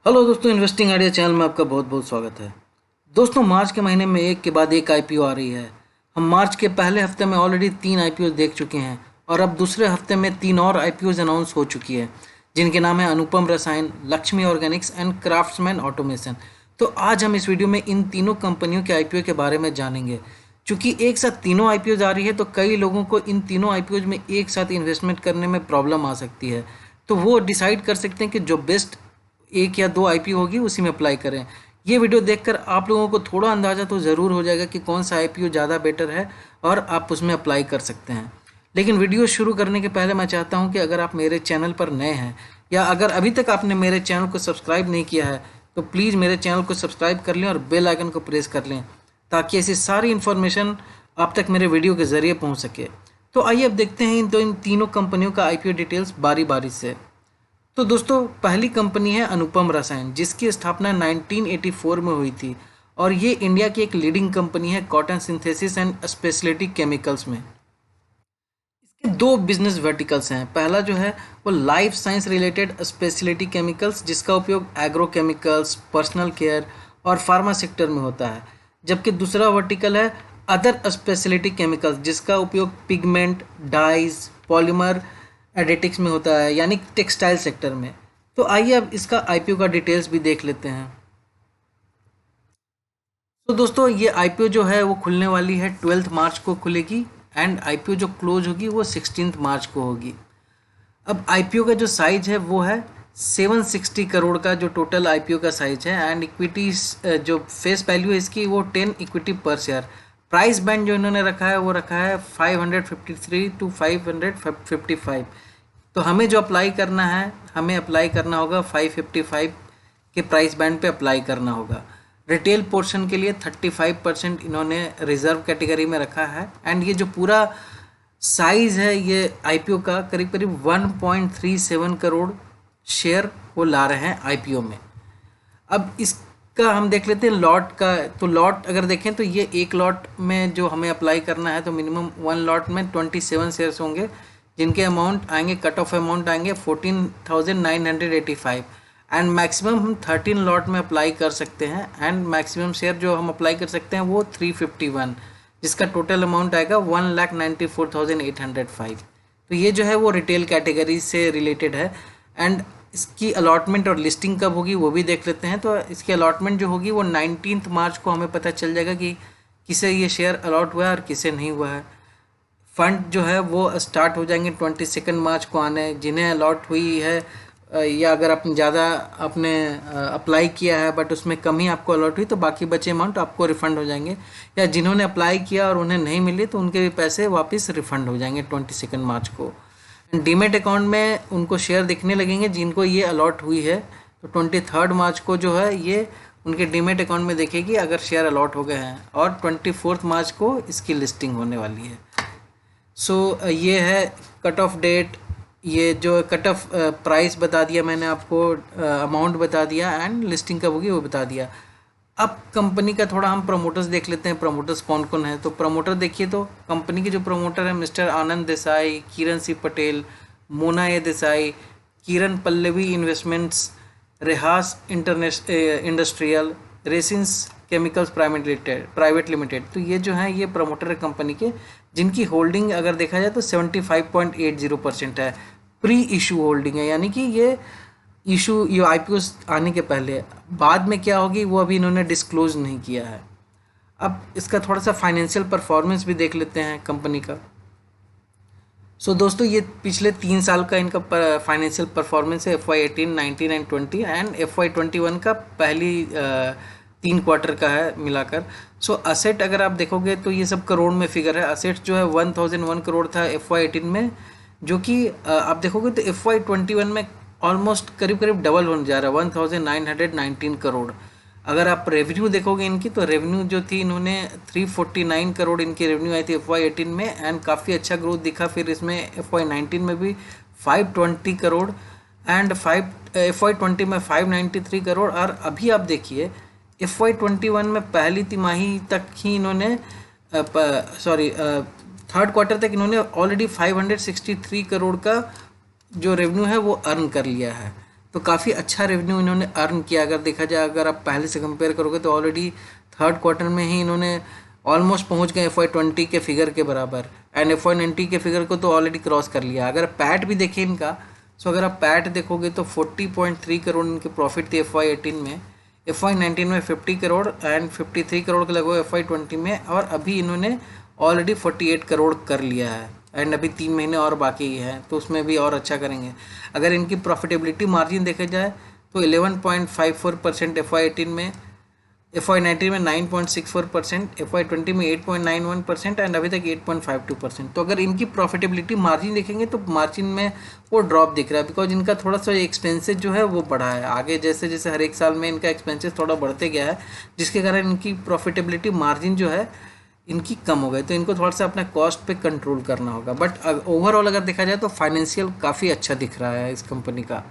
Hello दोस्तों, investing idea channel में आपका बहुत बहुत स्वागत है। दोस्तों, मार्च के महीने में एक के बाद एक आईपीओ आ रही है। हम मार्च के पहले हफ्ते में ऑलरेडी 3 आईपीओ देख चुके हैं और अब दूसरे हफ्ते में 3 और आईपीओ अनाउंस हो चुकी है, जिनके नाम है अनुपम रसायन, Lakshmi Organics and craftsman automation. तो आज हम इस वीडियो में इन तीनों कंपनियों के आईपीओ के बारे में जानेंगे। चूंकि एक साथ तीनों आईपीओ आ रही है तो कई लोगों को इन तीनों आईपीओ में एक साथ इन्वेस्टमेंट करने में प्रॉब्लम आ सकती है, तो वो डिसाइड कर सकते हैं कि जो बेस्ट एक या दो आईपीओ होगी उसी में अप्लाई करें। ये वीडियो देखकर आप लोगों को थोड़ा अंदाज़ा तो ज़रूर हो जाएगा कि कौन सा आईपीओ ज़्यादा बेटर है और आप उसमें अप्लाई कर सकते हैं। लेकिन वीडियो शुरू करने के पहले मैं चाहता हूं कि अगर आप मेरे चैनल पर नए हैं या अगर अभी तक आपने मेरे चैनल को सब्सक्राइब नहीं किया है तो प्लीज़ मेरे चैनल को सब्सक्राइब कर लें और बेल आइकन को प्रेस कर लें, ताकि ऐसी सारी इन्फॉर्मेशन आप तक मेरे वीडियो के ज़रिए पहुँच सके। तो आइए अब देखते हैं इन तीनों कंपनियों का आईपीओ डिटेल्स बारी बारी से। तो दोस्तों, पहली कंपनी है अनुपम रसायन, जिसकी स्थापना 1984 में हुई थी और ये इंडिया की एक लीडिंग कंपनी है cotton synthesis and speciality chemicals में। इसके दो बिजनेस वर्टिकल्स हैं। पहला जो है वो life science related speciality chemicals, जिसका उपयोग एग्रो केमिकल्स, पर्सनल केयर और फार्मा सेक्टर में होता है। जबकि दूसरा वर्टिकल है अदर स्पेशलिटी केमिकल्स, जिसका उपयोग पिगमेंट, डाइज, पॉलीमर एडिटिक्स में होता है, यानी टेक्सटाइल सेक्टर में। तो आइए अब इसका आईपीओ का डिटेल्स भी देख लेते हैं। तो दोस्तों, ये आईपीओ जो है वो खुलने वाली है 12 मार्च को खुलेगी एंड आईपीओ जो क्लोज होगी वो 16 मार्च को होगी। अब आईपीओ का जो साइज है वो है 760 करोड़ का जो टोटल आईपीओ का साइज है एंड इक्विटी जो फेस वैल्यू है इसकी वो 10 इक्विटी पर शेयर। प्राइस बैंड जो इन्होंने रखा है वो रखा है 553 टू 555। तो हमें जो अप्लाई करना है, हमें अप्लाई करना होगा 555 के प्राइस बैंड पे अप्लाई करना होगा। रिटेल पोर्शन के लिए 35% इन्होंने रिजर्व कैटेगरी में रखा है एंड ये जो पूरा साइज़ है ये आईपीओ का करीब करीब 1.37 करोड़ शेयर वो ला रहे हैं आईपीओ में। अब इसका हम देख लेते हैं लॉट का। तो लॉट अगर देखें तो ये एक लॉट में जो हमें अप्लाई करना है तो मिनिमम 1 लॉट में 27 शेयर्स होंगे, जिनके अमाउंट आएंगे, कट ऑफ अमाउंट आएंगे 14,985 एंड मैक्सिमम हम 13 लॉट में अप्लाई कर सकते हैं एंड मैक्सिमम शेयर जो हम अप्लाई कर सकते हैं वो 351, जिसका टोटल अमाउंट आएगा 1,94,805। तो ये जो है वो रिटेल कैटेगरी से रिलेटेड है एंड इसकी अलॉटमेंट और लिस्टिंग कब होगी वो भी देख लेते हैं। तो इसकी अलॉटमेंट जो होगी वो 19 मार्च को हमें पता चल जाएगा कि किसे ये शेयर अलॉट हुआ है और किसे नहीं हुआ है। फंड जो है वो स्टार्ट हो जाएंगे 22 मार्च को आने, जिन्हें अलॉट हुई है या अगर आपने ज़्यादा आपने अप्लाई किया है बट उसमें कम ही आपको अलॉट हुई तो बाकी बचे अमाउंट आपको रिफ़ंड हो जाएंगे, या जिन्होंने अप्लाई किया और उन्हें नहीं मिली तो उनके भी पैसे वापस रिफ़ंड हो जाएंगे 22 मार्च को। डीमेट अकाउंट में उनको शेयर दिखने लगेंगे जिनको ये अलॉट हुई है, तो 23 मार्च को जो है ये उनके डीमेट अकाउंट में देखेगी अगर शेयर अलॉट हो गए हैं, और 24 मार्च को इसकी लिस्टिंग होने वाली है। ये है कट ऑफ डेट, ये जो कट ऑफ प्राइस बता दिया मैंने आपको, अमाउंट बता दिया एंड लिस्टिंग कब होगी वो बता दिया। अब कंपनी का थोड़ा हम प्रमोटर्स देख लेते हैं, प्रमोटर्स कौन कौन है। तो प्रमोटर देखिए, तो कंपनी के जो प्रमोटर है mister Anand Desai, Kiran C Patel, Mona A Desai, Kiran Pallavi investments, रेहास industrial, resins chemicals private limited. तो ये जो है ये प्रमोटर है कंपनी के, जिनकी होल्डिंग अगर देखा जाए तो 75.80% है। प्री इशू होल्डिंग है, यानी कि ये आईपीओ आने के पहले, बाद में क्या होगी वो अभी इन्होंने डिस्क्लोज नहीं किया है। अब इसका थोड़ा सा फाइनेंशियल परफॉर्मेंस भी देख लेते हैं कंपनी का। दोस्तों, ये पिछले 3 साल का इनका फाइनेंशियल परफॉर्मेंस है, FY18, 19 एंड 20 एंड FY21 का पहली 3 क्वार्टर का है मिलाकर। असेट अगर आप देखोगे तो ये सब करोड़ में फिगर है। असेट जो है 1001 करोड़ था FY18 में, जो कि आप देखोगे तो FY21 में ऑलमोस्ट करीब करीब डबल होने जा रहा है, 1919 करोड़। अगर आप रेवेन्यू देखोगे इनकी, तो रेवेन्यू जो थी इन्होंने 349 करोड़ इनकी रेवेन्यू आई थी FY18 में एंड काफ़ी अच्छा ग्रोथ दिखा फिर इसमें FY19 में भी 520 करोड़ एंड FY20 में 593 करोड़। और अभी आप देखिए FY21 में पहली तिमाही तक ही इन्होंने थर्ड क्वार्टर तक इन्होंने ऑलरेडी 563 करोड़ का जो रेवेन्यू है वो अर्न कर लिया है। तो काफ़ी अच्छा रेवेन्यू इन्होंने अर्न किया। अगर देखा जाए, अगर आप पहले से कंपेयर करोगे तो ऑलरेडी थर्ड क्वार्टर में ही इन्होंने ऑलमोस्ट पहुंच गए FY20 के फिगर के बराबर, एंड FY19 के फिगर को तो ऑलरेडी क्रॉस कर लिया। अगर पैट भी देखें इनका, सो अगर आप पैट देखोगे तो 40.3 करोड़ इनके प्रॉफिट थे FY18 में, FY19 में 50 करोड़ एंड 53 करोड़ के लगभग FY20 में, और अभी इन्होंने ऑलरेडी 48 करोड़ कर लिया है, एंड अभी 3 महीने और बाकी है, तो उसमें भी और अच्छा करेंगे। अगर इनकी प्रॉफिटेबिलिटी मार्जिन देखा जाए तो 11.54% FY18 में, FY19 में 9.64%, FY20 में 8.91% एंड अभी तक 8.52%। तो अगर इनकी प्रॉफिटेबिलिटी मार्जिन देखेंगे तो मार्जिन में वो ड्रॉप दिख रहा है, बिकॉज इनका थोड़ा सा एक्सपेंसेस जो है वो बढ़ा है। आगे जैसे जैसे हर एक साल में इनका एक्सपेंसेस थोड़ा बढ़ते गया है, जिसके कारण इनकी प्रॉफिटेबिलिटी मार्जिन जो है इनकी कम हो गई। तो इनको थोड़ा सा अपना कॉस्ट पे कंट्रोल करना होगा। बट ओवरऑल अगर देखा जाए तो फाइनेंशियल काफ़ी अच्छा दिख रहा है इस कंपनी का।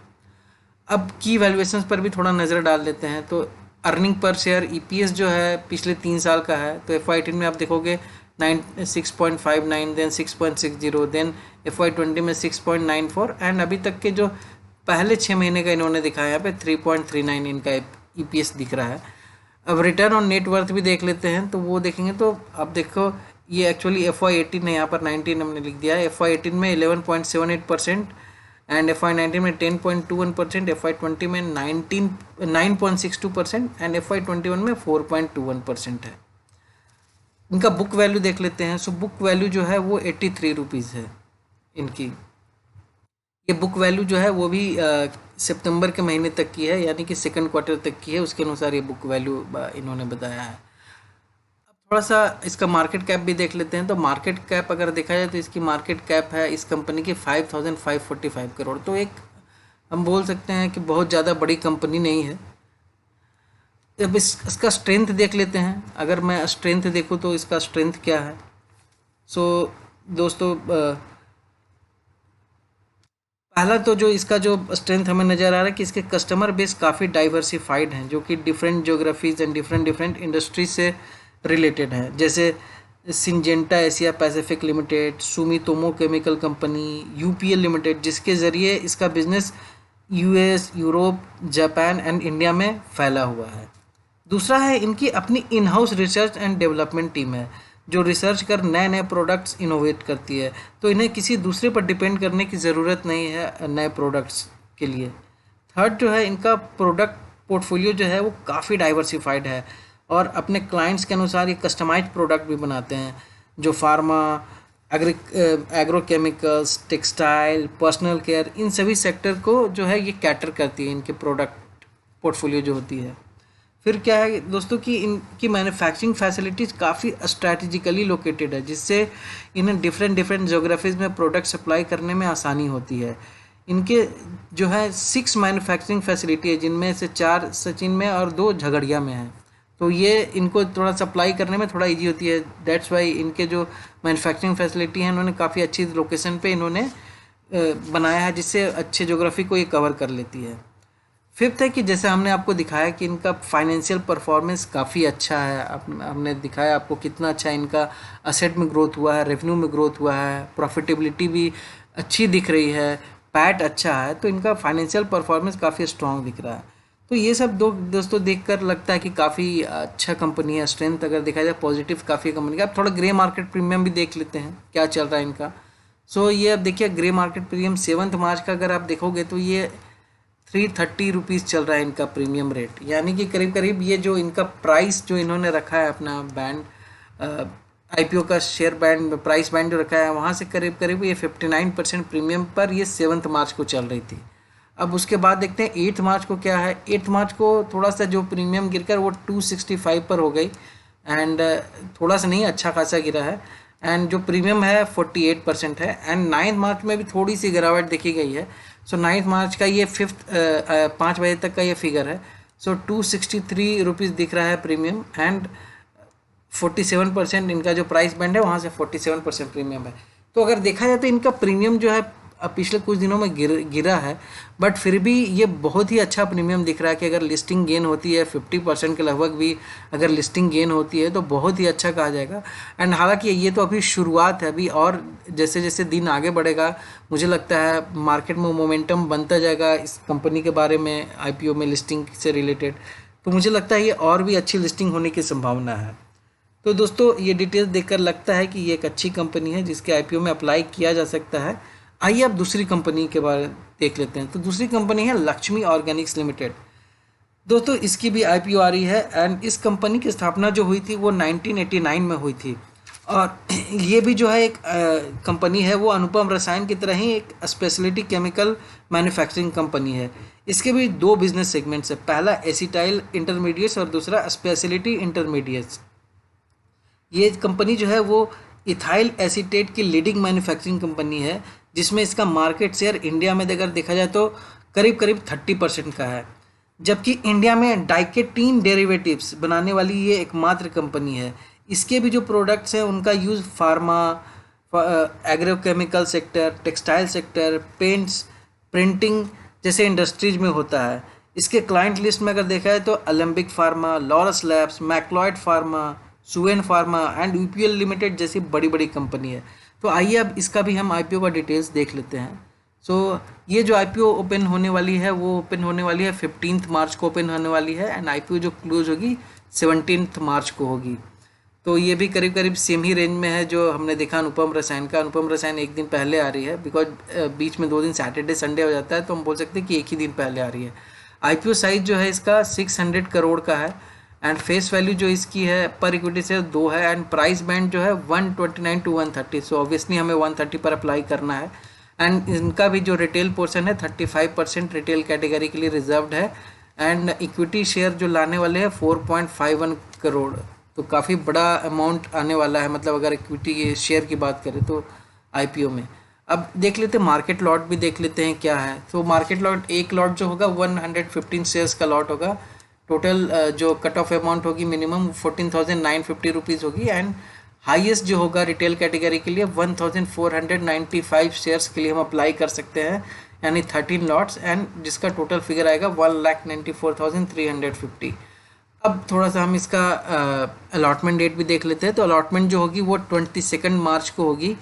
अब की वैल्यूएशंस पर भी थोड़ा नज़र डाल लेते हैं। तो अर्निंग पर शेयर EPS जो है पिछले 3 साल का है, तो FY18 में आप देखोगे 6.59, देन 6.60, देन FY20 में 6.94, एंड अभी तक के जो पहले 6 महीने का इन्होंने दिखाया यहाँ पे 3.39 इनका EPS दिख रहा है। अब रिटर्न ऑन नेट वर्थ भी देख लेते हैं, तो वो देखेंगे तो अब देखो ये एक्चुअली FY18 है, यहाँ पर 19 हमने लिख दिया है। FY18 में 11.78% एंड FY19 में 10.21%, FY20 में 9.62% एंड FY21 में 4.21% है। इनका बुक वैल्यू देख लेते हैं। सो बुक वैल्यू जो है वो 83 रुपीज़ है इनकी। ये बुक वैल्यू जो है वो भी सितंबर के महीने तक की है, यानी कि सेकंड क्वार्टर तक की है, उसके अनुसार ये बुक वैल्यू इन्होंने बताया है। अब थोड़ा सा इसका मार्केट कैप भी देख लेते हैं। तो मार्केट कैप अगर देखा जाए तो इसकी मार्केट कैप है इस कंपनी की 5,545 करोड़। तो एक हम बोल सकते हैं कि बहुत ज़्यादा बड़ी कंपनी नहीं है। अब इसका स्ट्रेंथ देख लेते हैं। अगर मैं स्ट्रेंथ देखूँ तो इसका स्ट्रेंथ क्या है। सो दोस्तों, पहला तो जो इसका जो स्ट्रेंथ हमें नज़र आ रहा है कि इसके कस्टमर बेस काफ़ी डाइवर्सिफाइड हैं, जो कि different geographies and different industry से रिलेटेड हैं, जैसे Syngenta Asia Pacific limited, Sumitomo chemical company, UPL limited, जिसके ज़रिए इसका business US, Europe, Japan and India में फैला हुआ है। दूसरा है इनकी अपनी in house research and development team है, जो रिसर्च कर नए नए प्रोडक्ट्स इनोवेट करती है। तो इन्हें किसी दूसरे पर डिपेंड करने की ज़रूरत नहीं है नए प्रोडक्ट्स के लिए। थर्ड जो है इनका प्रोडक्ट पोर्टफोलियो जो है वो काफ़ी डाइवर्सिफाइड है, और अपने क्लाइंट्स के अनुसार ये कस्टमाइज्ड प्रोडक्ट भी बनाते हैं, जो pharma, agrochemicals, textile, personal care, इन सभी सेक्टर को जो है ये कैटर करती है इनके प्रोडक्ट पोर्टफोलियो जो होती है। फिर क्या है दोस्तों कि इनकी मैन्युफैक्चरिंग फैसिलिटीज़ काफ़ी स्ट्रैटेजिकली लोकेटेड है, जिससे इन्हें डिफरेंट ज्योग्राफीज़ में प्रोडक्ट सप्लाई करने में आसानी होती है। इनके जो है 6 मैन्युफैक्चरिंग फैसिलिटी है, जिनमें से 4 सचिन में और 2 झगड़िया में है। तो ये इनको थोड़ा सप्लाई करने में थोड़ा इजी होती है। दैट्स वाई इनके जो मैन्युफैक्चरिंग फैसिलिटी हैं इन्होंने काफ़ी अच्छी लोकेशन पे इन्होंने बनाया है, जिससे अच्छे ज्योग्राफी को ये कवर कर लेती है। फिफ्थ है कि जैसे हमने आपको दिखाया कि इनका फाइनेंशियल परफॉर्मेंस काफ़ी अच्छा है। हमने दिखाया आपको कितना अच्छा इनका असेट में ग्रोथ हुआ है, रेवेन्यू में ग्रोथ हुआ है, प्रॉफिटेबिलिटी भी अच्छी दिख रही है, पैट अच्छा है। तो इनका फाइनेंशियल परफॉर्मेंस काफ़ी स्ट्रॉन्ग दिख रहा है। तो ये सब दोस्तों देखकर लगता है कि काफ़ी अच्छा कंपनी है। स्ट्रेंथ अगर देखा जाए पॉजिटिव काफ़ी कंपनी का। अब थोड़ा ग्रे मार्केट प्रीमियम भी देख लेते हैं क्या चल रहा है इनका। सो ये अब देखिए ग्रे मार्केट प्रीमियम 7 मार्च का अगर आप देखोगे तो ये 330 रुपीज़ चल रहा है इनका प्रीमियम रेट, यानी कि करीब करीब ये जो इनका प्राइस जो इन्होंने रखा है अपना बैंड, IPO का शेयर बैंड प्राइस बैंड जो रखा है, वहाँ से करीब करीब ये 59% प्रीमियम पर ये 7 मार्च को चल रही थी। अब उसके बाद देखते हैं 8 मार्च को क्या है। 8 मार्च को थोड़ा सा जो प्रीमियम गिरकर वो 265 पर हो गई, एंड थोड़ा सा नहीं अच्छा खासा गिरा है, एंड जो प्रीमियम है 48% है। एंड 9 मार्च में भी थोड़ी सी गिरावट देखी गई है। सो 9 मार्च का ये 5 बजे तक का ये फिगर है। सो 263 रुपीज़ दिख रहा है प्रीमियम, एंड 47% इनका जो प्राइस बैंड है वहाँ से 47% प्रीमियम है। तो अगर देखा जाए तो इनका प्रीमियम जो है पिछले कुछ दिनों में गिरा है, बट फिर भी ये बहुत ही अच्छा प्रीमियम दिख रहा है कि अगर लिस्टिंग गेन होती है 50% के लगभग भी अगर लिस्टिंग गेन होती है तो बहुत ही अच्छा कहा जाएगा। एंड हालांकि ये तो अभी शुरुआत है, अभी और जैसे जैसे दिन आगे बढ़ेगा मुझे लगता है मार्केट में मोमेंटम बनता जाएगा इस कंपनी के बारे में, IPO में लिस्टिंग से रिलेटेड। तो मुझे लगता है ये और भी अच्छी लिस्टिंग होने की संभावना है। तो दोस्तों ये डिटेल्स देखकर लगता है कि ये एक अच्छी कंपनी है जिसके IPO में अप्लाई किया जा सकता है। आइए अब दूसरी कंपनी के बारे में देख लेते हैं। तो दूसरी कंपनी है लक्ष्मी ऑर्गेनिक्स लिमिटेड। दोस्तों इसकी भी IPO आ रही है एंड इस कंपनी की स्थापना जो हुई थी वो 1989 में हुई थी। और ये भी जो है एक कंपनी है वो अनुपम रसायन की तरह ही एक स्पेशलिटी केमिकल मैन्युफैक्चरिंग कंपनी है। इसके भी दो बिजनेस सेगमेंट्स है, पहला एसिटाइल इंटरमीडिएट्स और दूसरा स्पेशलिटी इंटरमीडिएट्स। ये कंपनी जो है वो इथाइल एसीटेट की लीडिंग मैन्युफैक्चरिंग कंपनी है, जिसमें इसका मार्केट शेयर इंडिया में अगर देखा जाए तो करीब करीब 30% का है। जबकि इंडिया में डाइकेटीन डेरिवेटिव्स बनाने वाली ये एकमात्र कंपनी है। इसके भी जो प्रोडक्ट्स हैं उनका use pharma, agrochemical sector, textile sector, paints, printing जैसे इंडस्ट्रीज में होता है। इसके क्लाइंट लिस्ट में अगर देखा जाए तो Alembic pharma, Laurus labs, MacLeod pharma, Suven pharma and UPL limited जैसी बड़ी बड़ी कंपनी है। तो आइए अब इसका भी हम IPO का डिटेल्स देख लेते हैं। ये जो IPO ओपन होने वाली है वो ओपन होने वाली है 15 मार्च को ओपन होने वाली है एंड IPO जो क्लोज होगी 17 मार्च को होगी। तो ये भी करीब करीब सेम ही रेंज में है जो हमने देखा अनुपम रसायन का। अनुपम रसायन एक दिन पहले आ रही है, बिकॉज बीच में 2 दिन सैटरडे संडे हो जाता है, तो हम बोल सकते हैं कि एक ही दिन पहले आ रही है। IPO साइज जो है इसका 600 करोड़ का है एंड फेस वैल्यू जो इसकी है पर इक्विटी से 2 है एंड प्राइस बैंड जो है 129 to 130। सो ऑब्वियसली हमें 130 पर अप्लाई करना है। एंड इनका भी जो रिटेल पोर्शन है 35% रिटेल कैटेगरी के लिए रिजर्व्ड है एंड इक्विटी शेयर जो लाने वाले हैं 4.51 करोड़। तो काफ़ी बड़ा अमाउंट आने वाला है, मतलब अगर इक्विटी शेयर की बात करें तो IPO में। अब देख लेते हैं मार्केट लॉट भी देख लेते हैं क्या है। तो मार्केट लॉट, एक लॉट जो होगा 115 शेयर्स का लॉट होगा। टोटल जो कट ऑफ अमाउंट होगी मिनिमम 14,950 रुपीज़ होगी एंड हाईएस्ट जो होगा रिटेल कैटेगरी के लिए 1,495 शेयर्स के लिए हम अप्लाई कर सकते हैं, यानी 13 लॉट्स एंड जिसका टोटल फिगर आएगा 1,94,350। अब थोड़ा सा हम इसका अलॉटमेंट डेट भी देख लेते हैं। तो अलॉटमेंट जो होगी वो 22 मार्च को होगी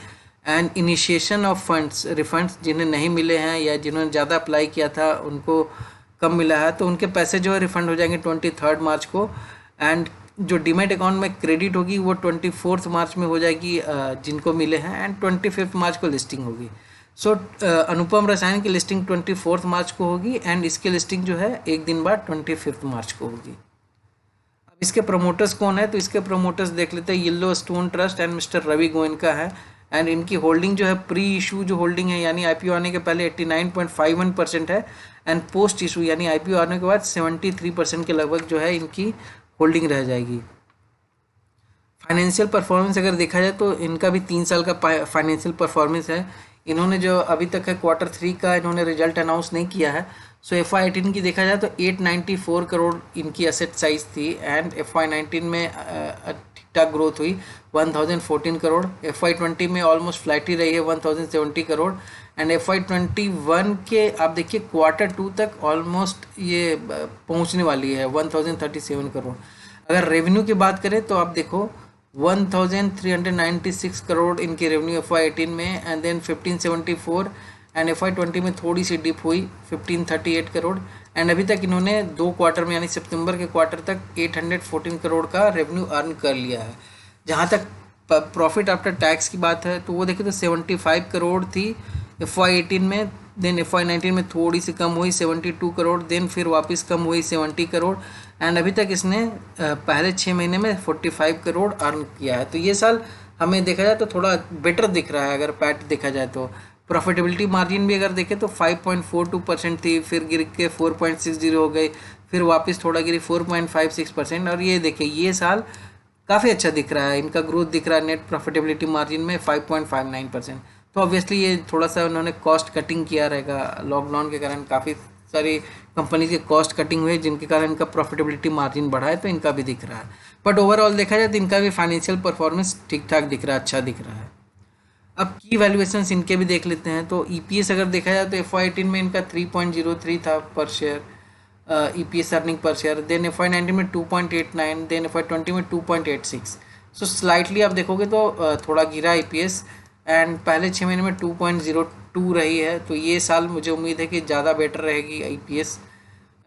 and initiation of funds, refunds जिन्हें नहीं मिले हैं या जिन्होंने ज़्यादा अप्लाई किया था उनको कम मिला है तो उनके पैसे जो है रिफ़ंड हो जाएंगे 23 मार्च को। एंड जो डीमैट अकाउंट में क्रेडिट होगी वो 24 मार्च में हो जाएगी जिनको मिले हैं एंड 25 मार्च को लिस्टिंग होगी। अनुपम रसायन की लिस्टिंग 24 मार्च को होगी एंड इसकी लिस्टिंग जो है एक दिन बाद 25 मार्च को होगी। अब इसके प्रमोटर्स कौन है, तो इसके प्रमोटर्स देख लेते हैं। Yellow Stone Trust and mister Ravi Goenka है एंड इनकी होल्डिंग जो है प्री इशू जो होल्डिंग है यानी IPO आने के पहले 89.51% है एंड पोस्ट इशू यानी IPO आने के बाद 73% के लगभग जो है इनकी होल्डिंग रह जाएगी। फाइनेंशियल परफॉर्मेंस अगर देखा जाए तो इनका भी 3 साल का फाइनेंशियल परफॉर्मेंस है। इन्होंने जो अभी तक है Q3 का इन्होंने रिजल्ट अनाउंस नहीं किया है। FY18 की देखा जाए तो 894 करोड़ इनकी एसेट साइज थी एंड FY19 में ठीक ठाक ग्रोथ हुई 1014 करोड़। FY20 में ऑलमोस्ट फ्लैट ही रही है 1070 करोड़ एंड FY21 के आप देखिए Q2 तक ऑलमोस्ट ये पहुंचने वाली है 1037 करोड़। अगर रेवेन्यू की बात करें तो आप देखो 1396 करोड़ इनकी रेवेन्यू FY18 में एंड देन 1574 एंड FY20 में थोड़ी सी डिप हुई 1538 करोड़ एंड अभी तक इन्होंने 2 क्वार्टर में यानी सितंबर के क्वार्टर तक 814 करोड़ का रेवेन्यू अर्न कर लिया है। जहां तक प्रॉफिट आफ्टर टैक्स की बात है तो वो देखें तो 75 करोड़ थी FY18 में, देन FY19 में थोड़ी सी कम हुई 72 करोड़, देन फिर वापस कम हुई 70 करोड़ एंड अभी तक इसने पहले 6 महीने में 45 करोड़ अर्न किया है। तो ये साल हमें देखा जाए तो थोड़ा बेटर दिख रहा है। अगर पैट देखा जाए तो प्रॉफिटेबिलिटी मार्जिन भी अगर देखें तो 5.42% थी, फिर गिर के 4.60 हो गई, फिर वापस थोड़ा गिरी 4.56% और ये देखिए ये साल काफ़ी अच्छा दिख रहा है। इनका ग्रोथ दिख रहा है नेट प्रॉफिटेबिलिटी मार्जिन में 5.59%। तो ऑब्वियसली ये थोड़ा सा उन्होंने कॉस्ट कटिंग किया रहेगा, लॉकडाउन के कारण काफ़ी सारी कंपनी की कॉस्ट कटिंग हुई जिनके कारण इनका प्रॉफिटेबिलिटी मार्जिन बढ़ा है, तो इनका भी दिख रहा है। बट ओवरऑल देखा जाए तो इनका भी फाइनेंशियल परफॉर्मेंस ठीक ठाक दिख रहा है, अच्छा दिख रहा है। अब की वैल्यूएशंस इनके भी देख लेते हैं। तो ईपीएस अगर देखा जाए तो FY18 में इनका 3.03 था per share EPS earning per share. Then FY19 में 2.89, देन FY20 में 2.86। सो स्लाइटली आप देखोगे तो थोड़ा गिरा ईपीएस, एंड पहले 6 महीने में 2.02 रही है। तो ये साल मुझे उम्मीद है कि ज़्यादा बेटर रहेगी EPS.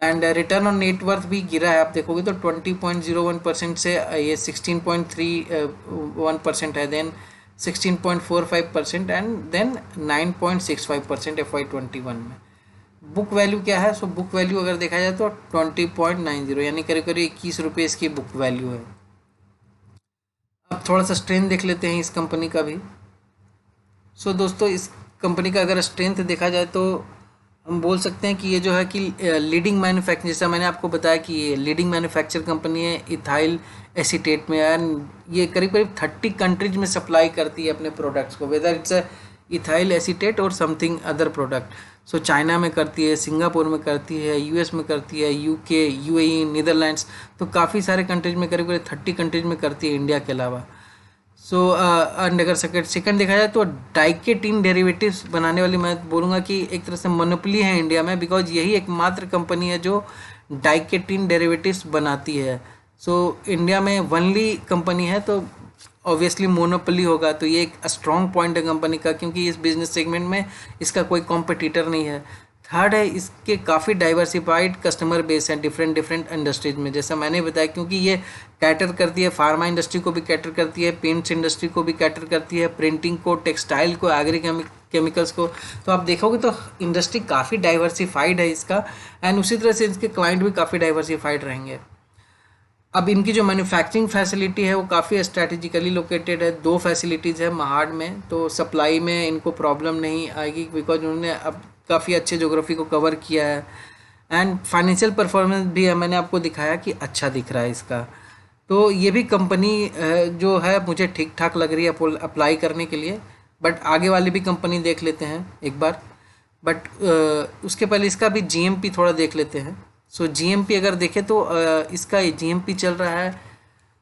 And return on net worth भी गिरा है, आप देखोगे तो 20.01% से ये 16.31% है, देन 16.45% एंड देन 9.65% FY21 में। बुक वैल्यू क्या है? सो बुक वैल्यू अगर देखा जाए तो 20.90, यानी करीब करीब 21 रुपये इसकी बुक वैल्यू है। अब थोड़ा सा स्ट्रेंथ देख लेते हैं इस कंपनी का भी। सो दोस्तों, इस कंपनी का अगर स्ट्रेंथ देखा जाए तो हम बोल सकते हैं कि ये जो है कि लीडिंग मैन्युफैक्चर, जैसा मैंने आपको बताया कि ये लीडिंग मैन्युफैक्चर कंपनी है इथाइल एसीटेट में, एंड ये करीब करीब 30 कंट्रीज में सप्लाई करती है अपने प्रोडक्ट्स को, वेदर इट्स इथाइल एसीटेट और something other product. So China में करती है, सिंगापुर में करती है, यूएस में करती है, यूके, यूएई, नीदरलैंड्स, तो काफ़ी सारे कंट्रीज में, करीब करीब 30 कंट्रीज में करती है इंडिया के अलावा। सो एंड अगर सेकंड देखा जाए तो डाइकेटिन डेरिवेटिव्स बनाने वाली, मैं बोलूँगा कि एक तरह से मोनोपोली है इंडिया में, बिकॉज यही एकमात्र कंपनी है जो डाइकेटिन डेरिवेटिव्स बनाती है। सो इंडिया में वनली कंपनी है, तो ऑब्वियसली मोनोपोली होगा। तो ये एक स्ट्रॉन्ग पॉइंट है कंपनी का, क्योंकि इस बिजनेस सेगमेंट में इसका कोई कॉम्पिटिटर नहीं है। थर्ड है, इसके काफ़ी डाइवर्सिफाइड कस्टमर बेस है डिफरेंट इंडस्ट्रीज में, जैसा मैंने बताया, क्योंकि ये कैटर करती है फार्मा इंडस्ट्री को भी कैटर करती है, पेंट्स इंडस्ट्री को भी कैटर करती है, प्रिंटिंग को, टेक्सटाइल को, एग्री केमिकल्स को। तो आप देखोगे तो इंडस्ट्री काफ़ी डाइवर्सिफाइड है इसका, एंड उसी तरह से इसके क्लाइंट भी काफ़ी डाइवर्सिफाइड रहेंगे। अब इनकी जो मैन्युफैक्चरिंग फैसिलिटी है वो काफ़ी स्ट्रैटेजिकली लोकेटेड है, 2 फैसिलिटीज़ है महाड़ में, तो सप्लाई में इनको प्रॉब्लम नहीं आएगी, बिकॉज उन्होंने अब काफ़ी अच्छे ज्योग्राफी को कवर किया है। एंड फाइनेंशियल परफॉर्मेंस भी है, मैंने आपको दिखाया कि अच्छा दिख रहा है इसका। तो ये भी कंपनी जो है मुझे ठीक ठाक लग रही है अप्लाई करने के लिए, बट आगे वाली भी कंपनी देख लेते हैं एक बार। बट उसके पहले इसका भी जीएमपी थोड़ा देख लेते हैं। सो जीएमपी अगर देखें तो इसका जीएमपी चल रहा है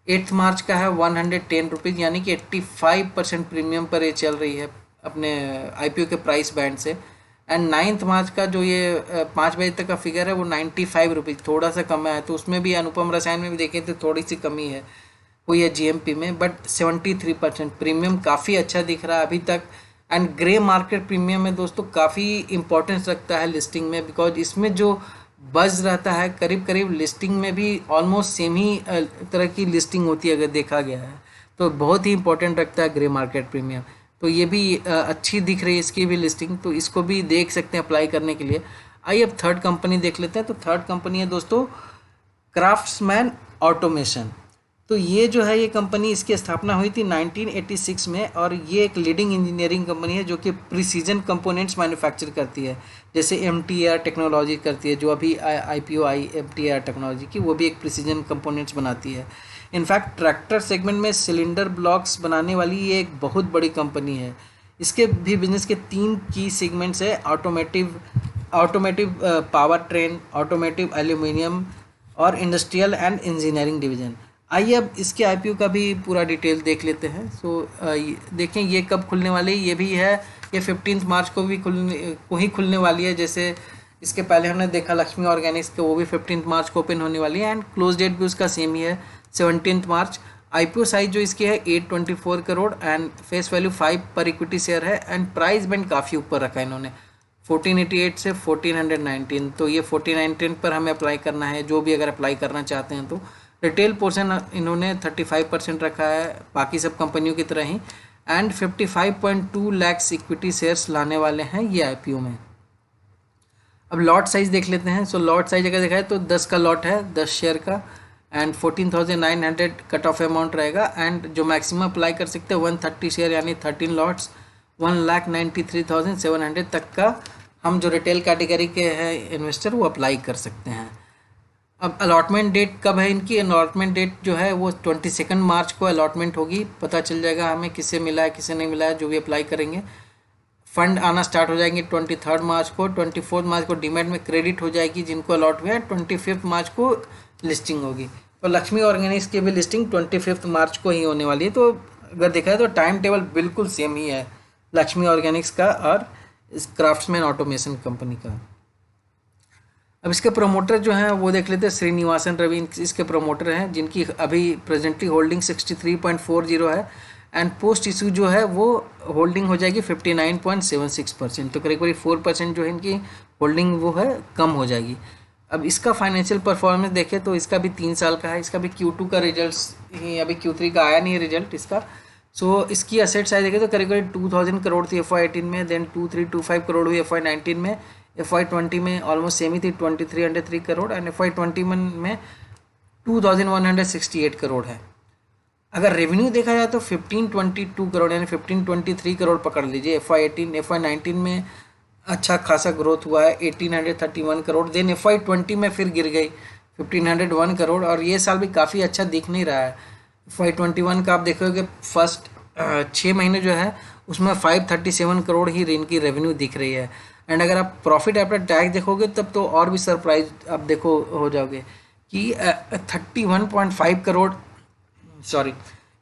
8 मार्च का है 110 रुपीज़, यानी कि 85% प्रीमियम पर ये चल रही है अपने आईपीओ के प्राइस बैंड से। एंड 9 मार्च का जो ये 5 बजे तक का फिगर है वो 95 रुपीज़, थोड़ा सा कम है। तो उसमें भी अनुपम रसायन में भी देखें तो थोड़ी सी कमी है हुई है जीएमपी में, बट 73% प्रीमियम काफ़ी अच्छा दिख रहा है अभी तक। एंड ग्रे मार्केट प्रीमियम में दोस्तों काफ़ी इंपॉर्टेंस रखता है लिस्टिंग में, बिकॉज इसमें जो बज़ रहता है करीब करीब लिस्टिंग में भी ऑलमोस्ट सेम ही तरह की लिस्टिंग होती है अगर देखा गया है, तो बहुत ही इंपॉर्टेंट रखता है ग्रे मार्केट प्रीमियम। तो ये भी अच्छी दिख रही है इसकी भी लिस्टिंग, तो इसको भी देख सकते हैं अप्लाई करने के लिए। आइए अब थर्ड कंपनी देख लेते हैं। तो थर्ड कंपनी है दोस्तों क्राफ्ट्समैन ऑटोमेशन। तो ये जो है ये कंपनी, इसकी स्थापना हुई थी 1986 में, और ये एक लीडिंग इंजीनियरिंग कंपनी है जो कि प्रिसीजन कंपोनेंट्स मैन्युफैक्चर करती है, जैसे MTAR टेक्नोलॉजी करती है, जो अभी IPO आई MTAR टेक्नोलॉजी की, वो भी एक प्रिसीजन कंपोनेंट्स बनाती है। इनफैक्ट ट्रैक्टर सेगमेंट में सिलेंडर ब्लॉक्स बनाने वाली ये एक बहुत बड़ी कंपनी है। इसके भी बिजनेस के 3 की सेगमेंट्स है, automotive power train, automotive aluminium और इंडस्ट्रियल एंड इंजीनियरिंग डिवीजन। आइए अब इसके IPO का भी पूरा डिटेल देख लेते हैं। सो देखें ये कब खुलने वाली है, ये भी है, ये 15 मार्च को ही खुलने वाली है। जैसे इसके पहले हमने देखा लक्ष्मी ऑर्गेनिक्स के, वो भी 15 मार्च को ओपन होने वाली है, एंड क्लोज डेट भी उसका सेम ही है 17 मार्च। IPO साइज जो इसकी है 824 करोड़ एंड फेस वैल्यू 5 पर इक्विटी शेयर है, एंड प्राइस बैंड काफ़ी ऊपर रखा है इन्होंने 1488 से 1419। तो ये 1419 पर हमें अप्लाई करना है, जो भी अगर अप्लाई करना चाहते हैं तो। रिटेल पोर्शन इन्होंने 35% रखा है, बाकी सब कंपनियों की तरह ही, एंड 55.2 लाख इक्विटी शेयर्स लाने वाले हैं ये IPO में। अब लॉट साइज देख लेते हैं। सो लॉट साइज अगर देखा है तो 10 का लॉट है, 10 शेयर का, एंड 14,900 कट ऑफ अमाउंट रहेगा, एंड जो मैक्सिमम अप्लाई कर सकते हैं 130 शेयर यानी 13 लॉट्स 1,93,700 तक का हम जो रिटेल कैटेगरी के हैं इन्वेस्टर वो अप्लाई कर सकते हैं। अब अलॉटमेंट डेट कब है इनकी? अलॉटमेंट डेट जो है वो 22 मार्च को अलॉटमेंट होगी, पता चल जाएगा हमें किसे मिला है किसे नहीं मिला है, जो भी अप्लाई करेंगे। फंड आना स्टार्ट हो जाएंगे 23 मार्च को, 24 मार्च को डीमैट में क्रेडिट हो जाएगी जिनको अलॉट हुआ है, 25 मार्च को लिस्टिंग होगी। तो लक्ष्मी ऑर्गेनिक्स की भी लिस्टिंग 25 मार्च को ही होने वाली है। तो अगर देखा है तो टाइम टेबल बिल्कुल सेम ही है लक्ष्मी ऑर्गेनिक्स का और इस क्राफ्ट्समैन ऑटोमेशन कंपनी का। अब इसके प्रमोटर जो हैं वो देख लेते हैं। श्रीनिवासन रवि इसके प्रमोटर हैं, जिनकी अभी प्रेजेंटली होल्डिंग 63.40 है एंड पोस्ट इशू जो है वो होल्डिंग हो जाएगी 59.76%। तो करीब करीब 4% जो है इनकी होल्डिंग वो है कम हो जाएगी। अब इसका फाइनेंशियल परफॉर्मेंस देखें तो इसका भी 3 साल का है। इसका भी Q2 का रिजल्ट्स ही, अभी Q3 का आया नहीं है रिजल्ट इसका। सो इसकी असेट साइज देखें तो करीब करीब 2000 करोड़ थी FY18 में, देन 2325 करोड़ हुई FY19 में, FY20 में ऑलमोस्ट सेम ही थी 2303 करोड़ एंड FY21 में 2168 करोड़ है। अगर रेवेन्यू देखा जाए तो 1522 करोड़ यानी 1523 करोड़ पकड़ लीजिए। FY19 में अच्छा खासा ग्रोथ हुआ है 1831 करोड़। देन FY20 में फिर गिर गई 1501 करोड़ और ये साल भी काफ़ी अच्छा दिख नहीं रहा है। FY21 का आप देखोगे फर्स्ट 6 महीने जो है उसमें 537 करोड़ ही इनकी रेवेन्यू दिख रही है। एंड अगर आप प्रॉफिट आफ्टर टैक्स देखोगे तब तो और भी सरप्राइज आप देखो हो जाओगे कि 31.5 करोड़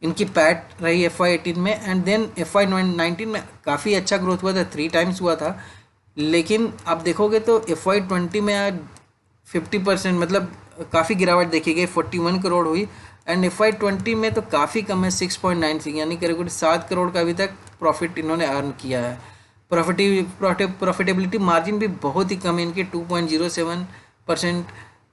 इनकी पैट रही FY18 में एंड देन FY19 में काफ़ी अच्छा ग्रोथ हुआ था, 3 टाइम्स हुआ था। लेकिन आप देखोगे तो FY20 में 50% मतलब काफ़ी गिरावट देखी गई, 41 करोड़ हुई एंड FY20 में तो काफ़ी कम है 6.96 यानी करीब 7 करोड़ का अभी तक प्रॉफिट इन्होंने अर्न किया है। प्रॉफिटेबिलिटी मार्जिन भी बहुत ही कम है इनकी 2.07%।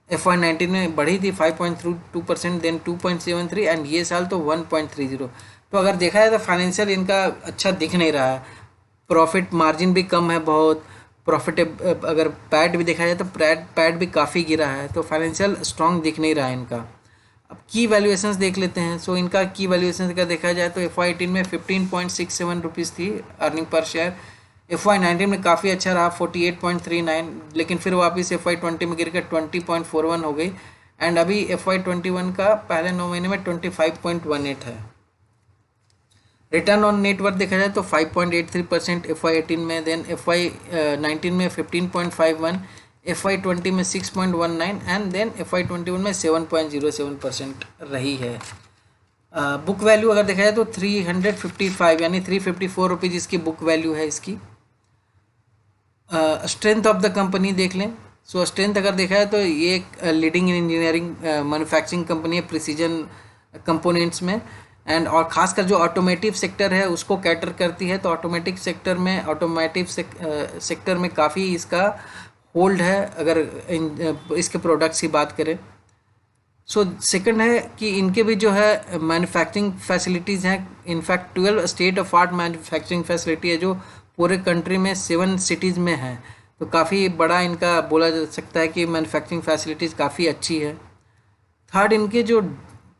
FY19 में बढ़ी थी 5.32%, देन 2.73 एंड ये साल तो 1.30। तो अगर देखा जाए तो फाइनेंशियल इनका अच्छा दिख नहीं रहा है। प्रॉफिट मार्जिन भी कम है बहुत। अगर पैट भी देखा जाए तो पैट भी काफ़ी गिरा है, तो फाइनेंशियल स्ट्रॉन्ग दिख नहीं रहा है इनका। अब की वैल्यूएशंस देख लेते हैं। सो इनका की वैल्यूएशंस का देखा जाए तो FY18 में 15.67 रुपीज़ थी अर्निंग पर शेयर। FY19 में काफ़ी अच्छा रहा 48.39, लेकिन फिर वापस FY20 में गिर कर 20.41 हो गई एंड अभी FY21 का पहले 9 महीने में 25.18 है। रिटर्न ऑन नेटवर्थ देखा जाए तो 5.83% FY18 में, देन FY19 में 15.51, FY20 में 6.19 एंड देन FY21 में 7.07% रही है। बुक वैल्यू अगर देखा जाए तो 355 यानी 354 रुपीज़ इसकी बुक वैल्यू है इसकी। स्ट्रेंथ ऑफ द कंपनी देख लें। सो स्ट्रेंथ अगर देखा जाए तो ये एक leading in engineering manufacturing company है प्रिसीजन कंपोनेंट्स में एंड और ख़ासकर जो ऑटोमेटिव सेक्टर है उसको कैटर करती है। तो ऑटोमेटिव सेक्टर में काफ़ी इसका होल्ड है अगर इसके प्रोडक्ट्स की बात करें। सो सेकंड है कि इनके भी जो है मैन्युफैक्चरिंग फैसिलिटीज़ हैं। In fact 12 state of art manufacturing facility है जो पूरे कंट्री में 7 सिटीज़ में है। तो काफ़ी बड़ा इनका बोला जा सकता है कि मैन्युफैक्चरिंग फैसिलिटीज़ काफ़ी अच्छी है। थर्ड, इनके जो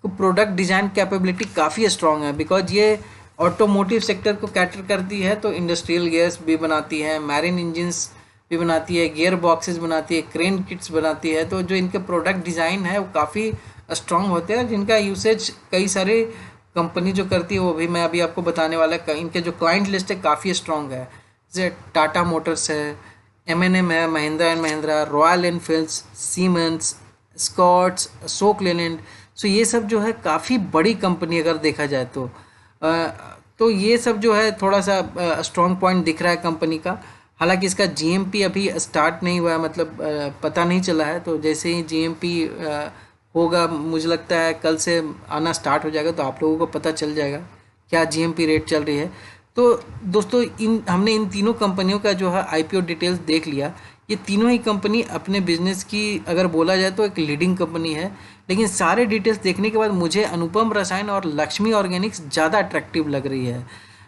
प्रोडक्ट डिज़ाइन कैपेबिलिटी काफ़ी स्ट्रॉन्ग है बिकॉज ये ऑटोमोटिव सेक्टर को कैटर करती है। तो इंडस्ट्रियल गियर्स भी बनाती है, मैरिन इंजन्स भी बनाती है, गियर बॉक्सेस बनाती है, क्रेन किट्स बनाती है। तो जो इनके प्रोडक्ट डिज़ाइन है वो काफ़ी स्ट्रॉन्ग होते हैं जिनका यूसेज कई सारे कंपनी जो करती है वो भी मैं अभी आपको बताने वाला। इनके जो क्लाइंट लिस्ट है काफ़ी स्ट्रॉन्ग है, जैसे टाटा मोटर्स है, M&M है, Mahindra and Mahindra, royal Enfields, Siemens, Scotts, Ashok Leyland. So ये सब जो है काफ़ी बड़ी कंपनी अगर देखा जाए तो ये सब जो है थोड़ा सा स्ट्रॉन्ग पॉइंट दिख रहा है कंपनी का। हालांकि इसका GMP अभी स्टार्ट नहीं हुआ है, मतलब पता नहीं चला है। तो जैसे ही GMP होगा मुझे लगता है कल से आना स्टार्ट हो जाएगा तो आप लोगों को पता चल जाएगा क्या GMP रेट चल रही है। तो दोस्तों हमने इन तीनों कंपनियों का जो है IPO डिटेल्स देख लिया। ये तीनों ही कंपनी अपने बिजनेस की अगर बोला जाए तो एक लीडिंग कंपनी है, लेकिन सारे डिटेल्स देखने के बाद मुझे अनुपम रसायन और लक्ष्मी ऑर्गेनिक्स ज़्यादा अट्रैक्टिव लग रही है।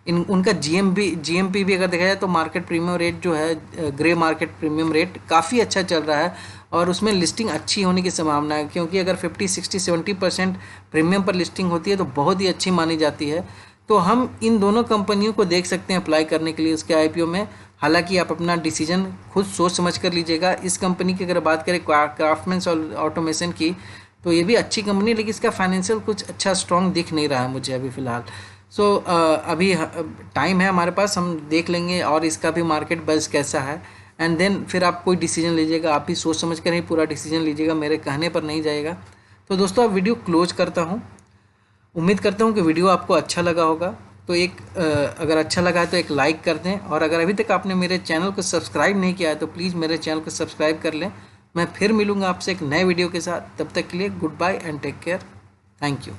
उनका GMP भी अगर देखा जाए तो मार्केट प्रीमियम रेट जो है ग्रे मार्केट प्रीमियम रेट काफ़ी अच्छा चल रहा है और उसमें लिस्टिंग अच्छी होने की संभावना है, क्योंकि अगर 50, 60, 70% प्रीमियम पर लिस्टिंग होती है तो बहुत ही अच्छी मानी जाती है। तो हम इन दोनों कंपनियों को देख सकते हैं अप्लाई करने के लिए उसके IPO में। हालांकि आप अपना डिसीजन खुद सोच समझ कर लीजिएगा। इस कंपनी की अगर बात करें क्राफ्टमैन ऑटोमेशन की, तो ये भी अच्छी कंपनी है, लेकिन इसका फाइनेंशियल कुछ अच्छा स्ट्रॉन्ग दिख नहीं रहा है मुझे अभी फ़िलहाल। सो अभी टाइम है हमारे पास, हम देख लेंगे और इसका भी मार्केट बज़ कैसा है एंड देन फिर आप कोई डिसीजन लीजिएगा। आप भी सोच समझ कर ही पूरा डिसीजन लीजिएगा, मेरे कहने पर नहीं जाएगा। तो दोस्तों अब वीडियो क्लोज करता हूँ। उम्मीद करता हूँ कि वीडियो आपको अच्छा लगा होगा। तो अगर अच्छा लगा है तो एक लाइक कर दें, और अगर अभी तक आपने मेरे चैनल को सब्सक्राइब नहीं किया है तो प्लीज़ मेरे चैनल को सब्सक्राइब कर लें। मैं फिर मिलूँगा आपसे एक नए वीडियो के साथ, तब तक के लिए goodbye and take care. Thank you.